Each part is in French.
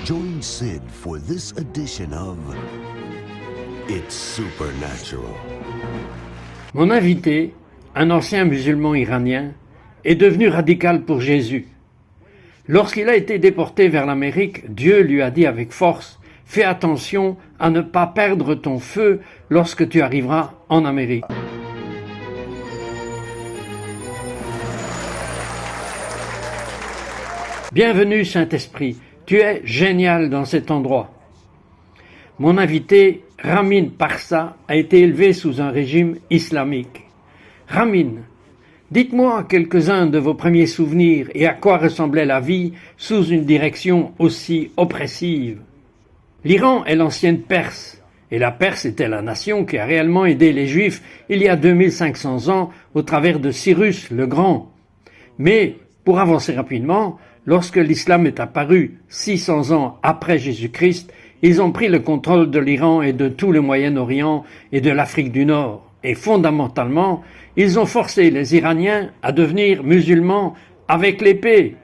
Join Sid for this edition of It's Supernatural. Mon invité, un ancien musulman iranien, est devenu radical pour Jésus. Lorsqu'il a été déporté vers l'Amérique, Dieu lui a dit avec force « Fais attention à ne pas perdre ton feu lorsque tu arriveras en Amérique. » Bienvenue Saint-Esprit, tu es génial dans cet endroit. Mon invité, Ramin Parsa, a été élevé sous un régime islamique. Ramin, dites-moi quelques-uns de vos premiers souvenirs et à quoi ressemblait la vie sous une direction aussi oppressive. L'Iran est l'ancienne Perse, et la Perse était la nation qui a réellement aidé les Juifs il y a 2500 ans au travers de Cyrus le Grand. Mais, pour avancer rapidement, lorsque l'islam est apparu 600 ans après Jésus-Christ, ils ont pris le contrôle de l'Iran et de tout le Moyen-Orient et de l'Afrique du Nord. Et fondamentalement, ils ont forcé les Iraniens à devenir musulmans avec l'épée.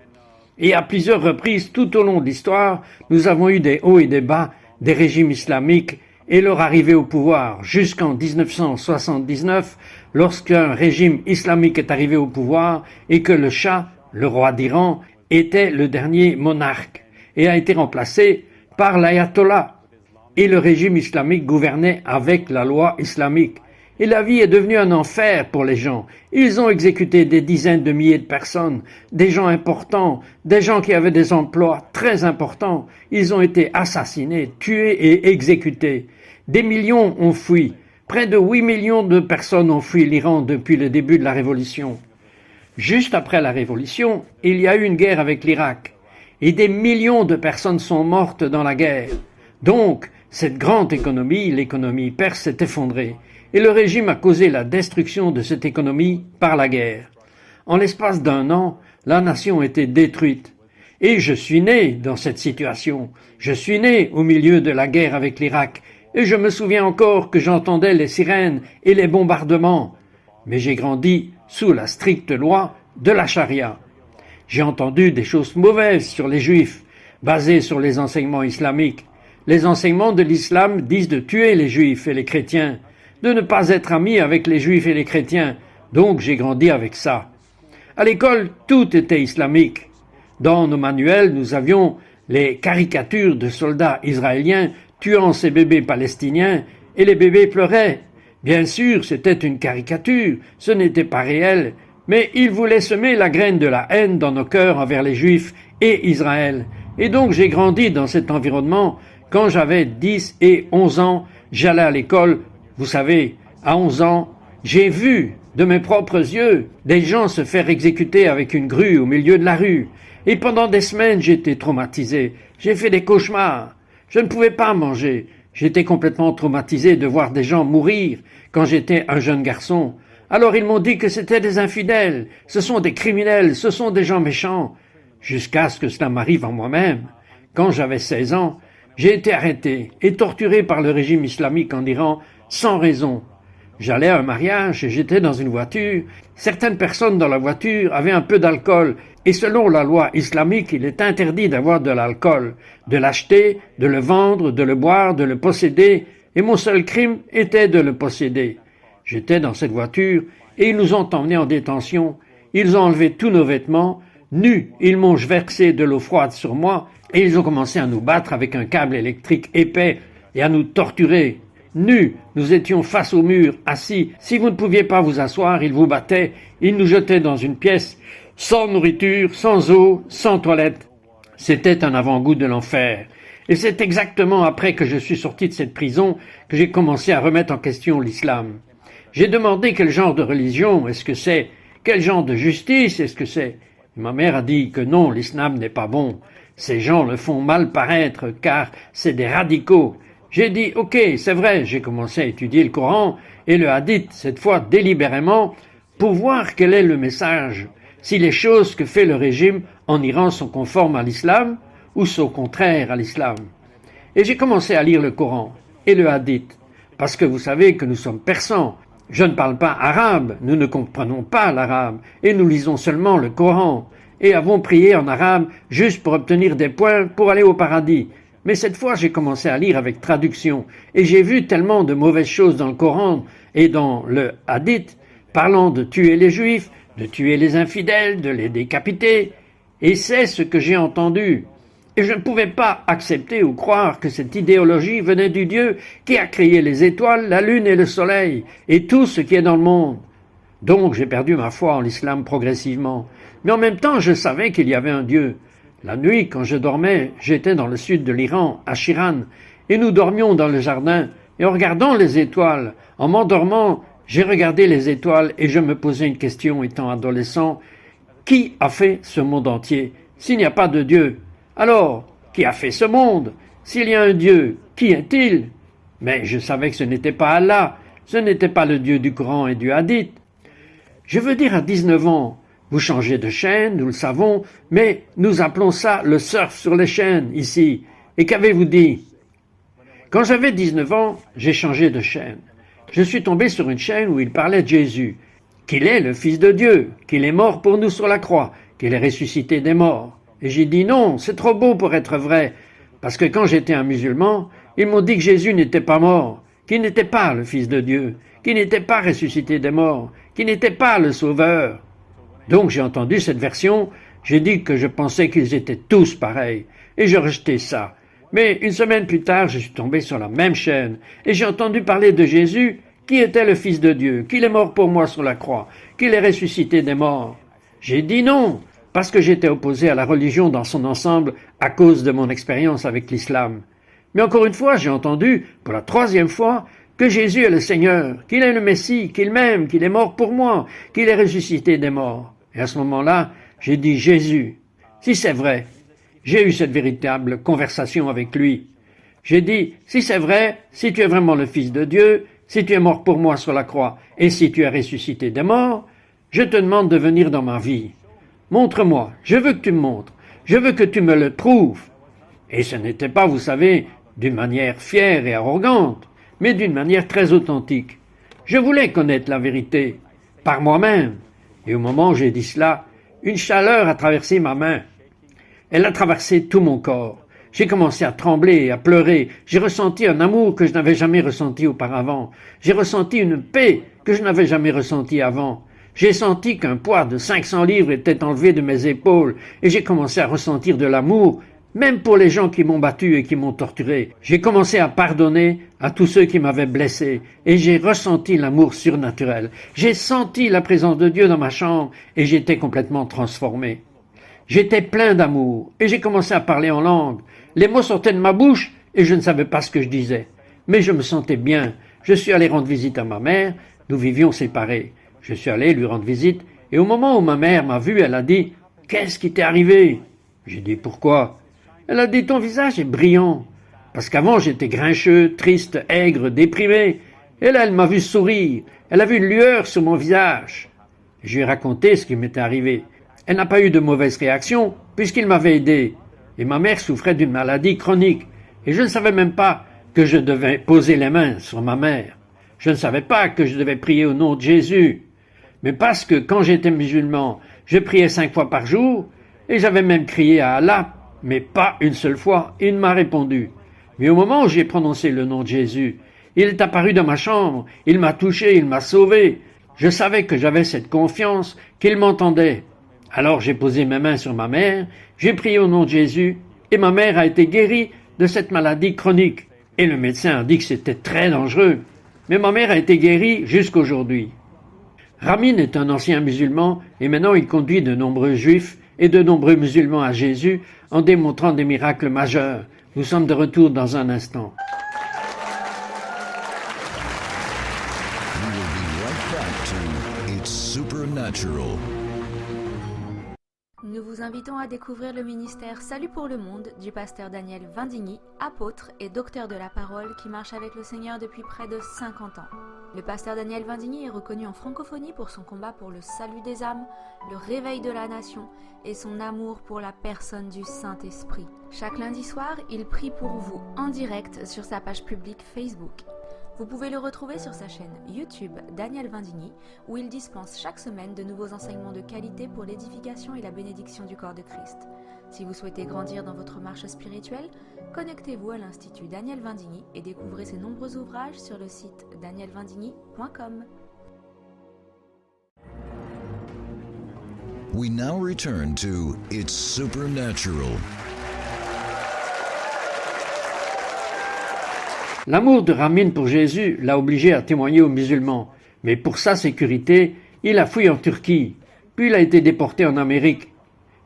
Et à plusieurs reprises, tout au long de l'histoire, nous avons eu des hauts et des bas des régimes islamiques et leur arrivée au pouvoir, jusqu'en 1979, lorsqu'un régime islamique est arrivé au pouvoir et que le Shah, le roi d'Iran, était le dernier monarque et a été remplacé par l'ayatollah. Et le régime islamique gouvernait avec la loi islamique. Et la vie est devenue un enfer pour les gens. Ils ont exécuté des dizaines de milliers de personnes, des gens importants, des gens qui avaient des emplois très importants. Ils ont été assassinés, tués et exécutés. Des millions ont fui. Près de 8 millions de personnes ont fui l'Iran depuis le début de la Révolution. Juste après la Révolution, il y a eu une guerre avec l'Irak. Et des millions de personnes sont mortes dans la guerre. Donc, cette grande économie, l'économie perse, s'est effondrée. Et le régime a causé la destruction de cette économie par la guerre. En l'espace d'un an, la nation a été détruite. Et je suis né dans cette situation. Je suis né au milieu de la guerre avec l'Irak. Et je me souviens encore que j'entendais les sirènes et les bombardements. Mais j'ai grandi sous la stricte loi de la charia. J'ai entendu des choses mauvaises sur les juifs, basées sur les enseignements islamiques. Les enseignements de l'islam disent de tuer les juifs et les chrétiens, de ne pas être amis avec les juifs et les chrétiens. Donc j'ai grandi avec ça. À l'école, tout était islamique. Dans nos manuels, nous avions les caricatures de soldats israéliens tuant ces bébés palestiniens et les bébés pleuraient. Bien sûr, c'était une caricature, ce n'était pas réel, mais ils voulaient semer la graine de la haine dans nos cœurs envers les Juifs et Israël. Et donc j'ai grandi dans cet environnement. Quand j'avais 10 et 11 ans, j'allais à l'école. Vous savez, à 11 ans, j'ai vu de mes propres yeux des gens se faire exécuter avec une grue au milieu de la rue. Et pendant des semaines, j'étais traumatisé. J'ai fait des cauchemars. Je ne pouvais pas manger. J'étais complètement traumatisé de voir des gens mourir quand j'étais un jeune garçon. Alors ils m'ont dit que c'était des infidèles, ce sont des criminels, ce sont des gens méchants. Jusqu'à ce que cela m'arrive en moi-même. Quand j'avais 16 ans, j'ai été arrêté et torturé par le régime islamique en Iran sans raison. J'allais à un mariage et j'étais dans une voiture. Certaines personnes dans la voiture avaient un peu d'alcool et selon la loi islamique, il est interdit d'avoir de l'alcool, de l'acheter, de le vendre, de le boire, de le posséder, et mon seul crime était de le posséder. J'étais dans cette voiture et ils nous ont emmenés en détention. Ils ont enlevé tous nos vêtements. Nus, ils m'ont versé de l'eau froide sur moi et ils ont commencé à nous battre avec un câble électrique épais et à nous torturer. Nus, nous étions face au mur, assis. Si vous ne pouviez pas vous asseoir, ils vous battaient. Ils nous jetaient dans une pièce, sans nourriture, sans eau, sans toilette. C'était un avant-goût de l'enfer. Et c'est exactement après que je suis sorti de cette prison que j'ai commencé à remettre en question l'islam. J'ai demandé quel genre de religion est-ce que c'est, quel genre de justice est-ce que c'est. Et ma mère a dit que non, l'islam n'est pas bon. Ces gens le font mal paraître car c'est des radicaux. J'ai dit, ok, c'est vrai, j'ai commencé à étudier le Coran et le Hadith, cette fois délibérément, pour voir quel est le message, si les choses que fait le régime en Iran sont conformes à l'islam ou sont contraires à l'islam. Et j'ai commencé à lire le Coran et le Hadith, parce que vous savez que nous sommes persans. Je ne parle pas arabe, nous ne comprenons pas l'arabe, et nous lisons seulement le Coran. et avons prié en arabe juste pour obtenir des points pour aller au paradis. Mais cette fois, j'ai commencé à lire avec traduction et j'ai vu tellement de mauvaises choses dans le Coran et dans le Hadith, parlant de tuer les Juifs, de tuer les infidèles, de les décapiter. Et c'est ce que j'ai entendu. Et je ne pouvais pas accepter ou croire que cette idéologie venait du Dieu qui a créé les étoiles, la lune et le soleil, et tout ce qui est dans le monde. Donc j'ai perdu ma foi en l'islam progressivement. Mais en même temps, je savais qu'il y avait un Dieu. La nuit, quand je dormais, j'étais dans le sud de l'Iran, à Shiran, et nous dormions dans le jardin, et en regardant les étoiles, en m'endormant, j'ai regardé les étoiles et je me posais une question étant adolescent. Qui a fait ce monde entier? S'il n'y a pas de Dieu, alors, qui a fait ce monde? S'il y a un Dieu, qui est-il? Mais je savais que ce n'était pas Allah, ce n'était pas le Dieu du Coran et du Hadith. Je veux dire, à 19 ans, vous changez de chaîne, nous le savons, mais nous appelons ça le surf sur les chaînes, ici. Et qu'avez-vous dit? Quand j'avais 19 ans, j'ai changé de chaîne. Je suis tombé sur une chaîne où il parlait de Jésus, qu'il est le Fils de Dieu, qu'il est mort pour nous sur la croix, qu'il est ressuscité des morts. Et j'ai dit non, c'est trop beau pour être vrai, parce que quand j'étais un musulman, ils m'ont dit que Jésus n'était pas mort, qu'il n'était pas le Fils de Dieu, qu'il n'était pas ressuscité des morts, qu'il n'était pas le Sauveur. Donc j'ai entendu cette version, j'ai dit que je pensais qu'ils étaient tous pareils, et j'ai rejeté ça. Mais une semaine plus tard, je suis tombé sur la même chaîne, et j'ai entendu parler de Jésus, qui était le Fils de Dieu, qu'il est mort pour moi sur la croix, qu'il est ressuscité des morts. J'ai dit non, parce que j'étais opposé à la religion dans son ensemble à cause de mon expérience avec l'islam. Mais encore une fois, j'ai entendu, pour la 3e fois, que Jésus est le Seigneur, qu'il est le Messie, qu'il m'aime, qu'il est mort pour moi, qu'il est ressuscité des morts. Et à ce moment-là, j'ai dit Jésus, si c'est vrai, j'ai eu cette véritable conversation avec lui. J'ai dit, si c'est vrai, si tu es vraiment le Fils de Dieu, si tu es mort pour moi sur la croix, et si tu es ressuscité des morts, je te demande de venir dans ma vie. Montre-moi, je veux que tu me montres, je veux que tu me le prouves. Et ce n'était pas, vous savez, d'une manière fière et arrogante, mais d'une manière très authentique. Je voulais connaître la vérité, par moi-même. Et au moment où j'ai dit cela, une chaleur a traversé ma main. Elle a traversé tout mon corps. J'ai commencé à trembler et à pleurer. J'ai ressenti un amour que je n'avais jamais ressenti auparavant. J'ai ressenti une paix que je n'avais jamais ressentie avant. J'ai senti qu'un poids de 500 livres était enlevé de mes épaules et j'ai commencé à ressentir de l'amour, même pour les gens qui m'ont battu et qui m'ont torturé. J'ai commencé à pardonner à tous ceux qui m'avaient blessé et j'ai ressenti l'amour surnaturel. J'ai senti la présence de Dieu dans ma chambre et j'étais complètement transformé. J'étais plein d'amour et j'ai commencé à parler en langue. Les mots sortaient de ma bouche et je ne savais pas ce que je disais. Mais je me sentais bien. Je suis allé rendre visite à ma mère. Nous vivions séparés. Je suis allé lui rendre visite et au moment où ma mère m'a vu, elle a dit « Qu'est-ce qui t'est arrivé ?» J'ai dit « Pourquoi ?» Elle a dit « Ton visage est brillant. » Parce qu'avant j'étais grincheux, triste, aigre, déprimé. Et là elle m'a vu sourire. Elle a vu une lueur sur mon visage. Je lui ai raconté ce qui m'était arrivé. Elle n'a pas eu de mauvaise réaction puisqu'il m'avait aidé. Et ma mère souffrait d'une maladie chronique. Et je ne savais même pas que je devais poser les mains sur ma mère. Je ne savais pas que je devais prier au nom de Jésus. Mais parce que quand j'étais musulman, je priais 5 fois par jour, et j'avais même crié à Allah, mais pas une seule fois, il m'a répondu. Mais au moment où j'ai prononcé le nom de Jésus, il est apparu dans ma chambre, il m'a touché, il m'a sauvé. Je savais que j'avais cette confiance, qu'il m'entendait. Alors j'ai posé mes mains sur ma mère, j'ai prié au nom de Jésus, et ma mère a été guérie de cette maladie chronique. Et le médecin a dit que c'était très dangereux. Mais ma mère a été guérie jusqu'aujourd'hui. Ramin est un ancien musulman et maintenant il conduit de nombreux juifs et de nombreux musulmans à Jésus en démontrant des miracles majeurs. Nous sommes de retour dans un instant. We will be right back to It's Supernatural. Nous vous invitons à découvrir le ministère Salut pour le monde du pasteur Daniel Vindigny, apôtre et docteur de la parole qui marche avec le Seigneur depuis près de 50 ans. Le pasteur Daniel Vindigny est reconnu en francophonie pour son combat pour le salut des âmes, le réveil de la nation et son amour pour la personne du Saint-Esprit. Chaque lundi soir, il prie pour vous en direct sur sa page publique Facebook. Vous pouvez le retrouver sur sa chaîne YouTube Daniel Vindigny, où il dispense chaque semaine de nouveaux enseignements de qualité pour l'édification et la bénédiction du corps de Christ. Si vous souhaitez grandir dans votre marche spirituelle, connectez-vous à l'Institut Daniel Vindigny et découvrez ses nombreux ouvrages sur le site danielvindigny.com. We now return to It's Supernatural. L'amour de Ramin pour Jésus l'a obligé à témoigner aux musulmans, mais pour sa sécurité, il a fui en Turquie, puis il a été déporté en Amérique.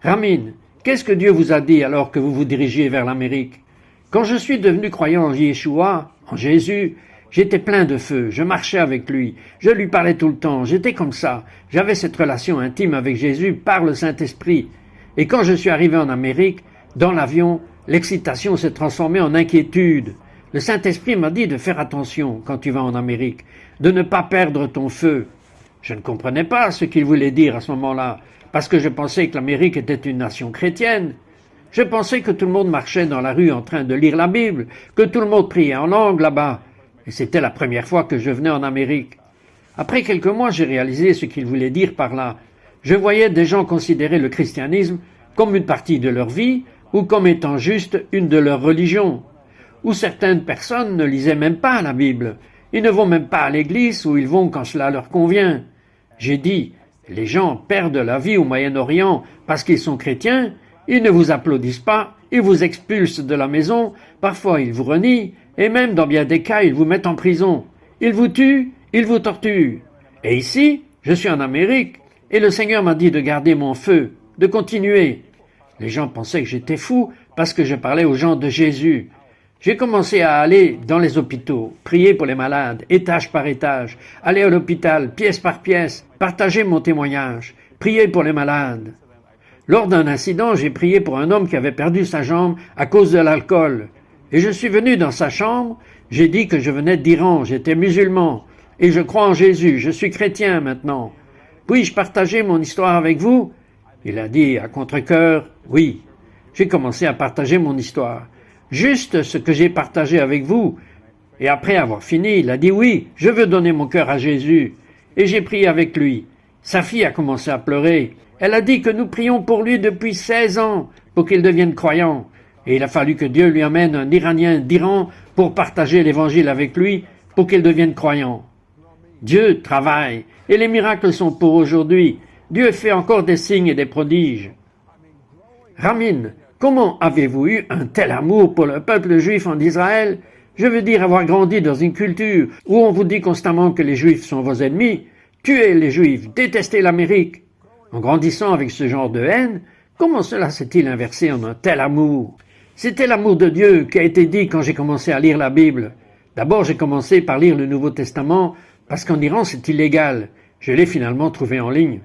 Ramin, qu'est-ce que Dieu vous a dit alors que vous vous dirigiez vers l'Amérique? Quand je suis devenu croyant en Yeshua, en Jésus, j'étais plein de feu, je marchais avec lui, je lui parlais tout le temps, j'étais comme ça, j'avais cette relation intime avec Jésus par le Saint-Esprit. Et quand je suis arrivé en Amérique, dans l'avion, l'excitation s'est transformée en inquiétude. Le Saint-Esprit m'a dit de faire attention quand tu vas en Amérique, de ne pas perdre ton feu. Je ne comprenais pas ce qu'il voulait dire à ce moment-là, parce que je pensais que l'Amérique était une nation chrétienne. Je pensais que tout le monde marchait dans la rue en train de lire la Bible, que tout le monde priait en langue là-bas. Et c'était la première fois que je venais en Amérique. Après quelques mois, j'ai réalisé ce qu'il voulait dire par là. Je voyais des gens considérer le christianisme comme une partie de leur vie ou comme étant juste une de leurs religions. Où certaines personnes ne lisaient même pas la Bible. Ils ne vont même pas à l'église où ils vont quand cela leur convient. J'ai dit, les gens perdent la vie au Moyen-Orient parce qu'ils sont chrétiens, ils ne vous applaudissent pas, ils vous expulsent de la maison, parfois ils vous renient, et même dans bien des cas ils vous mettent en prison. Ils vous tuent, ils vous torturent. Et ici, je suis en Amérique, et le Seigneur m'a dit de garder mon feu, de continuer. Les gens pensaient que j'étais fou parce que je parlais aux gens de Jésus. J'ai commencé à aller dans les hôpitaux, prier pour les malades, étage par étage, aller à l'hôpital, pièce par pièce, partager mon témoignage, prier pour les malades. Lors d'un incident, j'ai prié pour un homme qui avait perdu sa jambe à cause de l'alcool. Et je suis venu dans sa chambre, j'ai dit que je venais d'Iran, j'étais musulman, et je crois en Jésus, je suis chrétien maintenant. Puis-je partager mon histoire avec vous? Il a dit à contre-cœur, oui. J'ai commencé à partager mon histoire. Juste ce que j'ai partagé avec vous. Et après avoir fini, il a dit oui, je veux donner mon cœur à Jésus. Et j'ai prié avec lui. Sa fille a commencé à pleurer. Elle a dit que nous prions pour lui depuis 16 ans pour qu'il devienne croyant. Et il a fallu que Dieu lui amène un Iranien d'Iran pour partager l'évangile avec lui pour qu'il devienne croyant. Dieu travaille et les miracles sont pour aujourd'hui. Dieu fait encore des signes et des prodiges. Ramin, comment avez-vous eu un tel amour pour le peuple juif en Israël? Je veux dire avoir grandi dans une culture où on vous dit constamment que les juifs sont vos ennemis, tuez les juifs, détestez l'Amérique. En grandissant avec ce genre de haine, comment cela s'est-il inversé en un tel amour? C'était l'amour de Dieu qui a été dit quand j'ai commencé à lire la Bible. D'abord j'ai commencé par lire le Nouveau Testament parce qu'en Iran c'est illégal. Je l'ai finalement trouvé en ligne.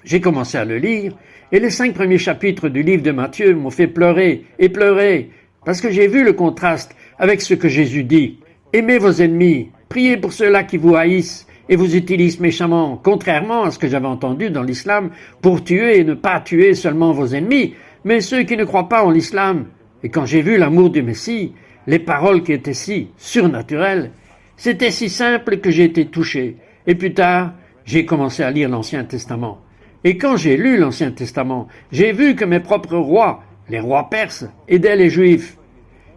J'ai commencé à le lire et les 5 premiers chapitres du livre de Matthieu m'ont fait pleurer et pleurer parce que j'ai vu le contraste avec ce que Jésus dit. Aimez vos ennemis, priez pour ceux-là qui vous haïssent et vous utilisent méchamment, contrairement à ce que j'avais entendu dans l'islam, pour tuer et ne pas tuer seulement vos ennemis, mais ceux qui ne croient pas en l'islam. Et quand j'ai vu l'amour du Messie, les paroles qui étaient si surnaturelles, c'était si simple que j'ai été touché. Et plus tard, j'ai commencé à lire l'Ancien Testament. Et quand j'ai lu l'Ancien Testament, j'ai vu que mes propres rois, les rois perses, aidaient les Juifs.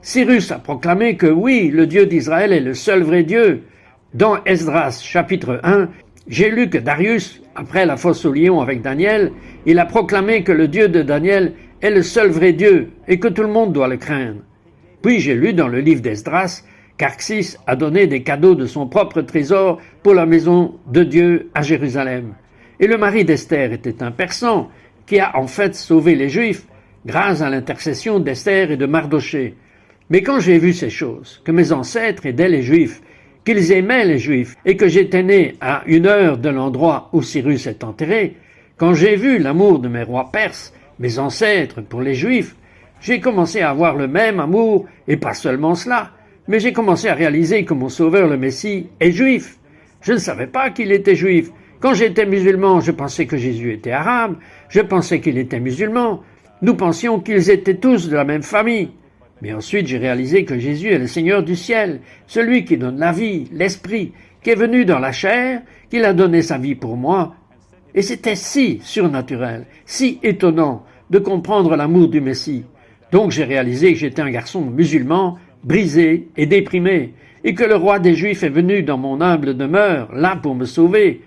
Cyrus a proclamé que oui, le Dieu d'Israël est le seul vrai Dieu. Dans Esdras, chapitre 1, j'ai lu que Darius, après la fosse au lion avec Daniel, il a proclamé que le Dieu de Daniel est le seul vrai Dieu et que tout le monde doit le craindre. Puis j'ai lu dans le livre d'Esdras qu'Arxis a donné des cadeaux de son propre trésor pour la maison de Dieu à Jérusalem. Et le mari d'Esther était un Persan qui a en fait sauvé les Juifs grâce à l'intercession d'Esther et de Mardoché. Mais quand j'ai vu ces choses, que mes ancêtres aidaient les Juifs, qu'ils aimaient les Juifs et que j'étais né à 1 heure de l'endroit où Cyrus est enterré, quand j'ai vu l'amour de mes rois perses, mes ancêtres pour les Juifs, j'ai commencé à avoir le même amour, et pas seulement cela, mais j'ai commencé à réaliser que mon sauveur le Messie est juif. Je ne savais pas qu'il était juif. Quand j'étais musulman, je pensais que Jésus était arabe, je pensais qu'il était musulman. Nous pensions qu'ils étaient tous de la même famille. Mais ensuite j'ai réalisé que Jésus est le Seigneur du ciel, celui qui donne la vie, l'esprit, qui est venu dans la chair, qu'il a donné sa vie pour moi. Et c'était si surnaturel, si étonnant de comprendre l'amour du Messie. Donc j'ai réalisé que j'étais un garçon musulman, brisé et déprimé, et que le roi des Juifs est venu dans mon humble demeure, là pour me sauver.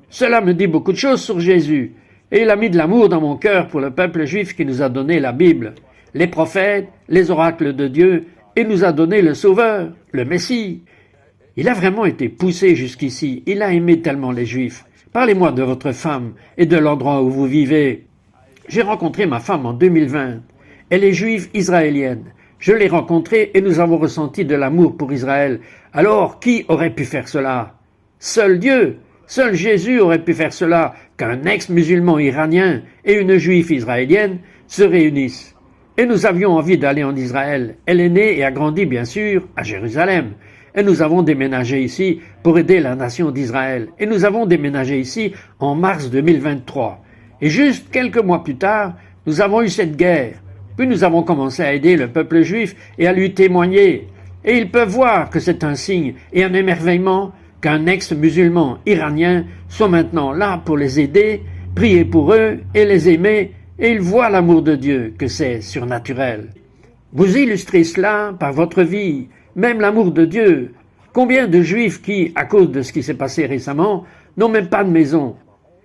Cela me dit beaucoup de choses sur Jésus, et il a mis de l'amour dans mon cœur pour le peuple juif qui nous a donné la Bible, les prophètes, les oracles de Dieu, et nous a donné le Sauveur, le Messie. Il a vraiment été poussé jusqu'ici, il a aimé tellement les Juifs. Parlez-moi de votre femme et de l'endroit où vous vivez. J'ai rencontré ma femme en 2020. Elle est juive israélienne. Je l'ai rencontrée et nous avons ressenti de l'amour pour Israël. Alors, qui aurait pu faire cela? Seul Dieu, seul Jésus aurait pu faire cela, qu'un ex-musulman iranien et une juive israélienne se réunissent. Et nous avions envie d'aller en Israël. Elle est née et a grandi, bien sûr, à Jérusalem. Et nous avons déménagé ici pour aider la nation d'Israël. Et nous avons déménagé ici en mars 2023. Et juste quelques mois plus tard, nous avons eu cette guerre. Puis nous avons commencé à aider le peuple juif et à lui témoigner. Et ils peuvent voir que c'est un signe et un émerveillement qu'un ex-musulman iranien soit maintenant là pour les aider, prier pour eux et les aimer. Et ils voient l'amour de Dieu, que c'est surnaturel. Vous illustrez cela par votre vie, même l'amour de Dieu. Combien de Juifs qui, à cause de ce qui s'est passé récemment, n'ont même pas de maison,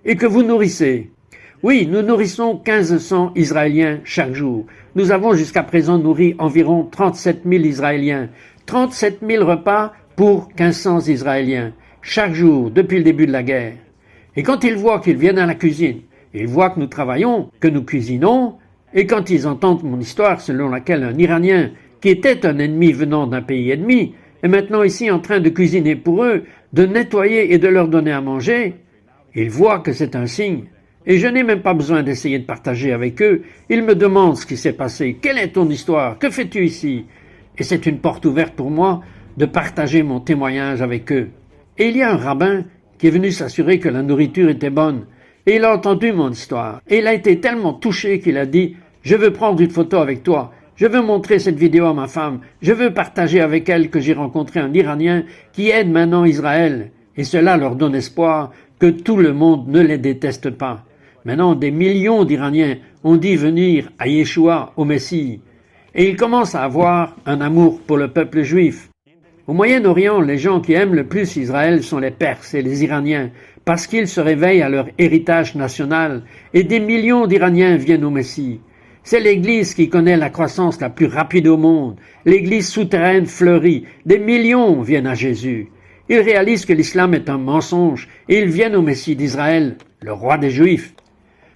et que vous nourrissez. Oui, nous nourrissons 1500 Israéliens chaque jour. Nous avons jusqu'à présent nourri environ 37 000 Israéliens. 37 000 repas pour 1500 Israéliens, chaque jour, depuis le début de la guerre. Et quand ils voient qu'ils viennent à la cuisine, ils voient que nous travaillons, que nous cuisinons, et quand ils entendent mon histoire selon laquelle un Iranien, qui était un ennemi venant d'un pays ennemi, est maintenant ici en train de cuisiner pour eux, de nettoyer et de leur donner à manger, ils voient que c'est un signe. Et je n'ai même pas besoin d'essayer de partager avec eux. Ils me demandent ce qui s'est passé. Quelle est ton histoire? Que fais-tu ici? Et c'est une porte ouverte pour moi de partager mon témoignage avec eux. Et il y a un rabbin qui est venu s'assurer que la nourriture était bonne. Et il a entendu mon histoire. Et il a été tellement touché qu'il a dit « Je veux prendre une photo avec toi. Je veux montrer cette vidéo à ma femme. Je veux partager avec elle que j'ai rencontré un Iranien qui aide maintenant Israël. » Et cela leur donne espoir que tout le monde ne les déteste pas. Maintenant, des millions d'Iraniens ont dit venir à Yeshua, au Messie. Et ils commencent à avoir un amour pour le peuple juif. Au Moyen-Orient, les gens qui aiment le plus Israël sont les Perses et les Iraniens, parce qu'ils se réveillent à leur héritage national, et des millions d'Iraniens viennent au Messie. C'est l'Église qui connaît la croissance la plus rapide au monde. L'Église souterraine fleurit. Des millions viennent à Jésus. Ils réalisent que l'islam est un mensonge, et ils viennent au Messie d'Israël, le roi des Juifs.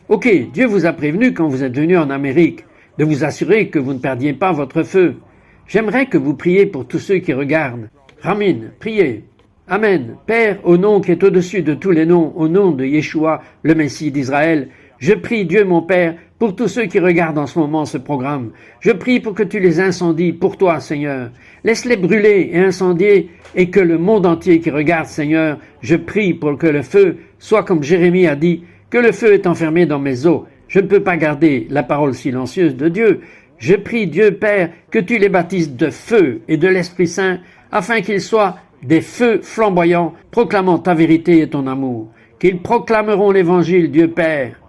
Ok, Dieu vous a prévenu quand vous êtes venu en Amérique, de vous assurer que vous ne perdiez pas votre feu. J'aimerais que vous priez pour tous ceux qui regardent. Ramin, priez. Amen. Père, au nom qui est au-dessus de tous les noms, au nom de Yeshua, le Messie d'Israël, je prie Dieu mon Père pour tous ceux qui regardent en ce moment ce programme. Je prie pour que tu les incendies pour toi, Seigneur. Laisse-les brûler et incendier et que le monde entier qui regarde, Seigneur, je prie pour que le feu soit comme Jérémie a dit, que le feu est enfermé dans mes os. Je ne peux pas garder la parole silencieuse de Dieu. Je prie Dieu, Père, que tu les baptises de feu et de l'Esprit Saint, afin qu'ils soient des feux flamboyants, proclamant ta vérité et ton amour. Qu'ils proclameront l'Évangile, Dieu Père.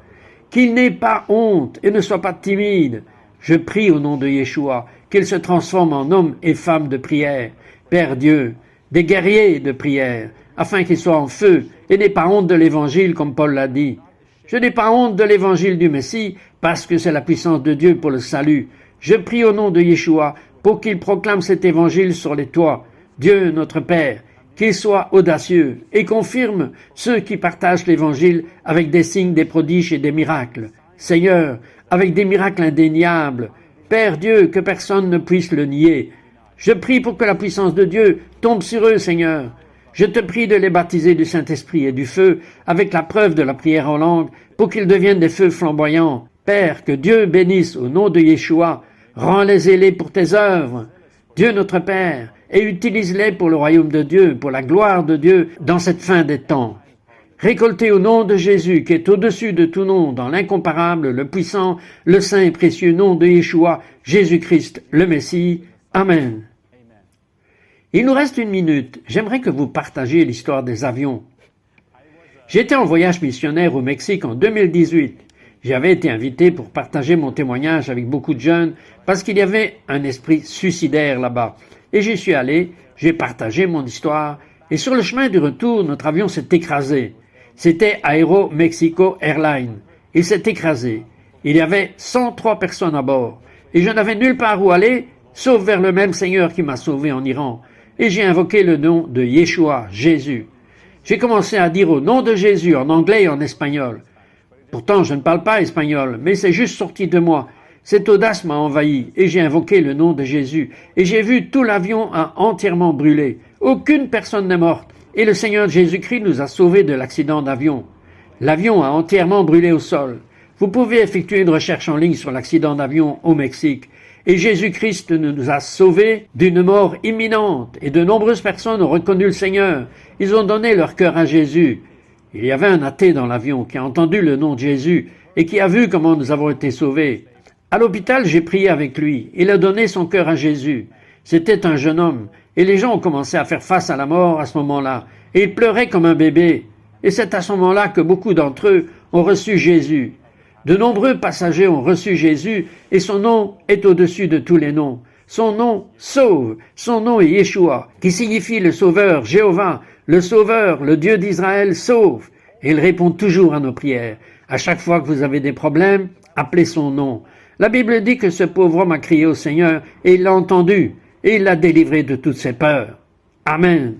Qu'ils n'aient pas honte et ne soient pas timides. Je prie au nom de Yeshua, qu'ils se transforment en hommes et femmes de prière. Père Dieu, des guerriers de prière, afin qu'ils soient en feu et n'aient pas honte de l'Évangile, comme Paul l'a dit. Je n'ai pas honte de l'évangile du Messie, parce que c'est la puissance de Dieu pour le salut. Je prie au nom de Yeshua pour qu'il proclame cet évangile sur les toits. Dieu, notre Père, qu'il soit audacieux et confirme ceux qui partagent l'évangile avec des signes, des prodiges et des miracles. Seigneur, avec des miracles indéniables. Père Dieu, que personne ne puisse le nier. Je prie pour que la puissance de Dieu tombe sur eux, Seigneur. Je te prie de les baptiser du Saint-Esprit et du feu, avec la preuve de la prière en langue, pour qu'ils deviennent des feux flamboyants. Père, que Dieu bénisse au nom de Yeshua, rends-les zélés pour tes œuvres. Dieu notre Père, et utilise-les pour le royaume de Dieu, pour la gloire de Dieu, dans cette fin des temps. récoltés au nom de Jésus, qui est au-dessus de tout nom, dans l'incomparable, le puissant, le saint et précieux nom de Yeshua, Jésus-Christ, le Messie. Amen. Il nous reste 1 minute. J'aimerais que vous partagiez l'histoire des avions. J'étais en voyage missionnaire au Mexique en 2018. J'avais été invité pour partager mon témoignage avec beaucoup de jeunes parce qu'il y avait un esprit suicidaire là-bas. Et j'y suis allé, j'ai partagé mon histoire et sur le chemin du retour, notre avion s'est écrasé. C'était Aero Mexico Airlines. Il s'est écrasé. Il y avait 103 personnes à bord et je n'avais nulle part où aller sauf vers le même Seigneur qui m'a sauvé en Iran. Et j'ai invoqué le nom de Yeshua, Jésus. J'ai commencé à dire au nom de Jésus en anglais et en espagnol. Pourtant, je ne parle pas espagnol, mais c'est juste sorti de moi. Cette audace m'a envahi et j'ai invoqué le nom de Jésus. Et j'ai vu tout l'avion a entièrement brûlé. Aucune personne n'est morte. Et le Seigneur Jésus-Christ nous a sauvés de l'accident d'avion. L'avion a entièrement brûlé au sol. Vous pouvez effectuer une recherche en ligne sur l'accident d'avion au Mexique. Et Jésus-Christ nous a sauvés d'une mort imminente. Et de nombreuses personnes ont reconnu le Seigneur. Ils ont donné leur cœur à Jésus. Il y avait un athée dans l'avion qui a entendu le nom de Jésus et qui a vu comment nous avons été sauvés. À l'hôpital, j'ai prié avec lui. Il a donné son cœur à Jésus. C'était un jeune homme. Et les gens ont commencé à faire face à la mort à ce moment-là. Et il pleurait comme un bébé. Et c'est à ce moment-là que beaucoup d'entre eux ont reçu Jésus. De nombreux passagers ont reçu Jésus et son nom est au-dessus de tous les noms. Son nom sauve. Son nom est Yeshua, qui signifie le Sauveur, Jéhovah. Le Sauveur, le Dieu d'Israël, sauve. Et il répond toujours à nos prières. À chaque fois que vous avez des problèmes, appelez son nom. La Bible dit que ce pauvre homme a crié au Seigneur et il l'a entendu et il l'a délivré de toutes ses peurs. Amen.